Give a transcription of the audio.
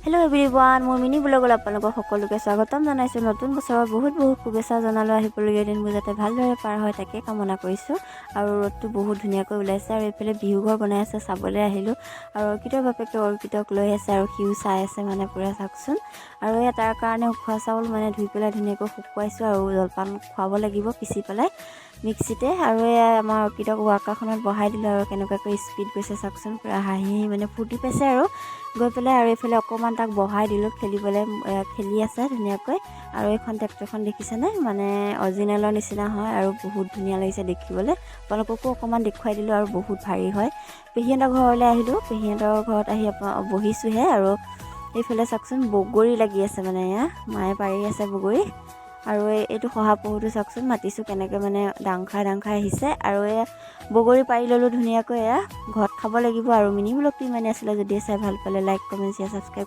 Hello' everyone, মোৰ mini ব্লগত আপোনালোকক সকলোকে স্বাগতম জনাইছোঁ। নতুন বছৰৰ বহুত শুভেচ্ছা জনালোঁ। আহিবলগীয়া দিনবোৰ যাতে ভালদৰে পাৰ হয় তাকে কামনা কৰিছোঁ। আৰু ৰ'দটো বহুত ধুনীয়াকৈ ওলাইছে আৰু এইফালে বিহু ঘৰ বনাই আছে, চাবলৈ আহিলোঁ। আৰু অৰ্কিতৰ বাপেকে অৰ্কিতক লৈ আছে আৰু সিও চাই আছে মানে পুৰা চাওকচোন। আৰু তাৰ কাৰণে উখোৱা চাউল মানে ধুই পেলাই ধুনীয়াকৈ শুকুৱাইছোঁ আৰু জলপান খুৱাব লাগিব পিচি পেলাই মিক্সিতে। আৰু আমাৰ অৰ্কিতক ৱাকাৰখনত বহাই দিলোঁ আৰু কেনেকুৱাকৈ স্পীড গৈছে চাওকচোন, পুৰা হাঁহি মানে ফূৰ্তি পাইছে আৰু গৈ পেলাই। আৰু এইফালে অকণমান তাক বহাই দিলোঁ খেলিবলৈ, খেলি আছে ধুনীয়াকৈ। আৰু এইখন ট্ৰেক্টৰখন দেখিছেনে, মানে অৰিজিনেলৰ নিচিনা হয় আৰু বহুত ধুনীয়া লাগিছে দেখিবলৈ। আপোনালোককো অকণমান দেখুৱাই দিলোঁ আৰু বহুত ভাৰী হয়। পেহীহঁতৰ ঘৰলৈ আহিলোঁ, পেহীহঁতৰ ঘৰত আহি বহিছোঁহে। আৰু এইফালে চাওকচোন বগৰী লাগি আছে, মানে এয়া মায়ে পাৰি আছে বগৰী। আৰু এইটো শহাপহুটো চাওকচোন, মাতিছোঁ কেনেকৈ মানে দাং খাই আহিছে। আৰু বগৰী পাৰি ল'লোঁ ধুনীয়াকৈ। ঘৰত খাব লাগিব। আৰু মিনি ব্লগটো ইমানেই আছিলে, যদি চাই ভাল পালে লাইক, কমেণ্ট, শ্বেয়াৰ, ছাবস্ক্ৰাইব